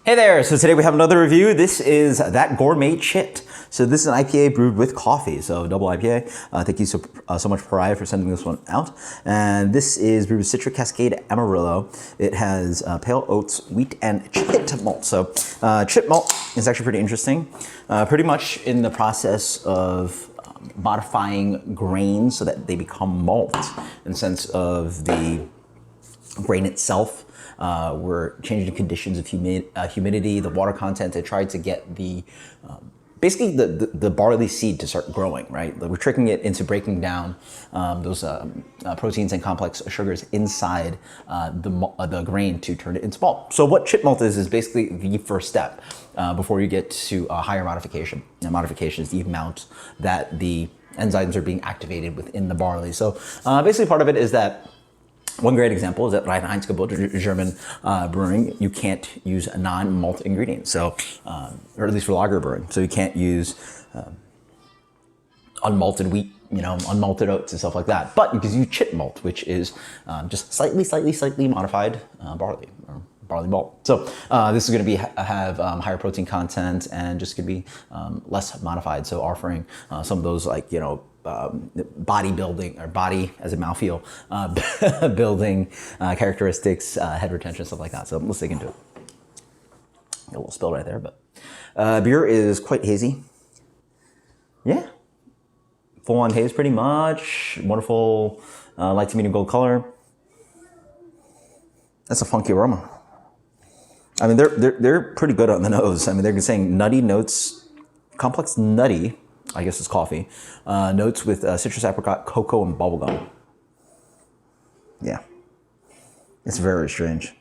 Hey there, so today we have another review. This is that Gourmet Chit. So this is an IPA brewed with coffee, so double IPA. Thank you so much Pariah for sending this one out. And this is brewed with Citric Cascade Amarillo. It has pale oats, wheat, and chit malt. So chit malt is actually pretty interesting. Pretty much in the process of modifying grains so that they become malt in the sense of the grain itself. We're changing the conditions of humidity, the water content to try to get the basically the barley seed to start growing, right? We're tricking it into breaking down those proteins and complex sugars inside the grain to turn it into malt. So what chit malt is basically the first step before you get to higher modification. And modification is the amount that the enzymes are being activated within the barley. So basically part of it is that one great example is that Reinheitsgebot, German brewing, you can't use non-malt ingredients, so or at least for lager brewing. So you can't use unmalted wheat, unmalted oats and stuff like that. But you can use chit malt, which is just slightly modified barley or barley malt. So this is going to have higher protein content and just going to be less modified. So offering some of those bodybuilding or body as a mouthfeel building characteristics, head retention, stuff like that. So let's dig into it. A little spill right there, but beer is quite hazy. Yeah, full on haze pretty much. Wonderful light to medium gold color. That's a funky aroma. I mean, they're pretty good on the nose. I mean, they're saying nutty notes, complex nutty. I guess it's coffee. Notes with citrus, apricot, cocoa, and bubblegum. Yeah. It's very strange.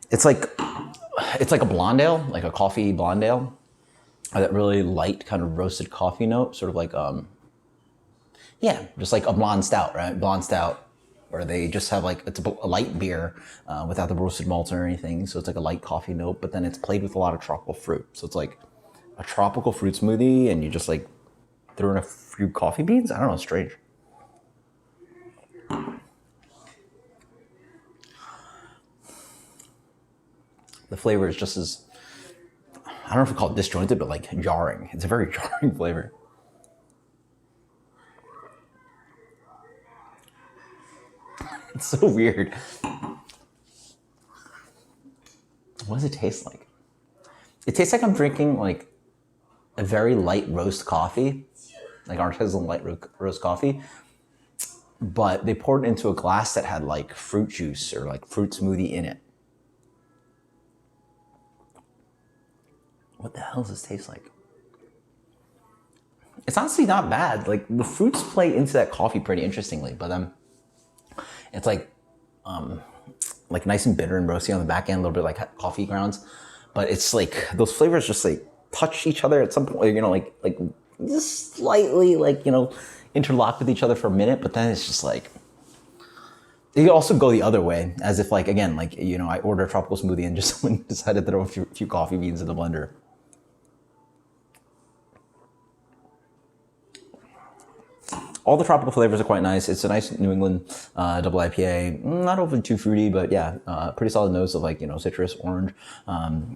It's like a blonde ale, like a coffee blonde ale. That really light kind of roasted coffee note, sort of like, just like a blonde stout, right? Blonde stout, where they just have it's a light beer without the roasted malts or anything. So it's like a light coffee note, but then it's played with a lot of tropical fruit. So it's like a tropical fruit smoothie and you just throw in a few coffee beans. I don't know, it's strange. The flavor is just as, I don't know if we call it disjointed, but jarring. It's a very jarring flavor. It's so weird. What does it taste like? It tastes like I'm drinking a very light roast coffee, like artisanal light roast coffee, but they poured it into a glass that had fruit juice or fruit smoothie in it. What the hell does this taste like? It's honestly not bad. The fruits play into that coffee pretty interestingly, but it's nice and bitter and roasty on the back end, a little bit like coffee grounds. But it's those flavors just touch each other at some point, just slightly interlock with each other for a minute, but then it's just you also go the other way, as if again, I order a tropical smoothie and just decided to throw a few coffee beans in the blender. All the tropical flavors are quite nice. It's a nice New England double IPA. Not overly too fruity, but yeah, pretty solid nose of citrus, orange,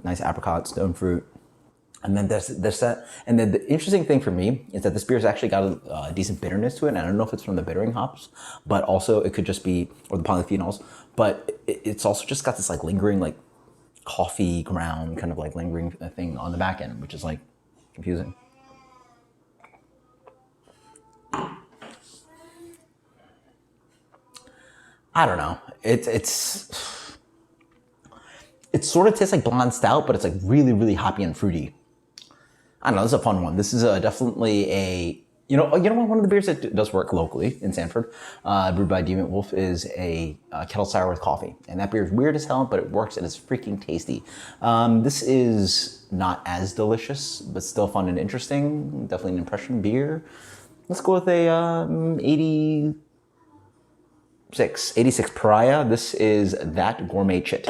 nice apricot, stone fruit. And then there's that. And then the interesting thing for me is that this beer's actually got a decent bitterness to it. And I don't know if it's from the bittering hops, but also it could just be, or the polyphenols, but it's also just got this lingering coffee ground kind of lingering thing on the back end, which is confusing. I don't know. It sort of tastes like blonde stout, but it's really hoppy and fruity. I don't know. This is a fun one. This is definitely a one of the beers that does work locally in Sanford, brewed by Demon Wolf, is a kettle sour with coffee, and that beer is weird as hell, but it works and it's freaking tasty. This is not as delicious, but still fun and interesting. Definitely an impression beer. Let's go with a 86 Pariah. This is that Gourmet Chit.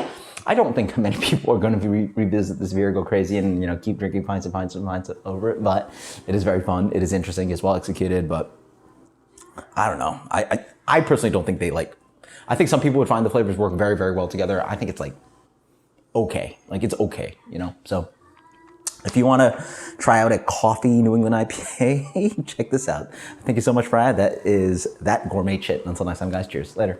I don't think many people are going to revisit this beer, go crazy, and keep drinking pints and pints and pints over it. But it is very fun. It is interesting. It's well executed. But I don't know. I personally don't think they I think some people would find the flavors work very, very well together. I think it's okay. Like it's okay, you know? So if you want to try out a coffee New England IPA, check this out. Thank you so much, Pariah. That is That Gourmet Chit. Until next time, guys. Cheers. Later.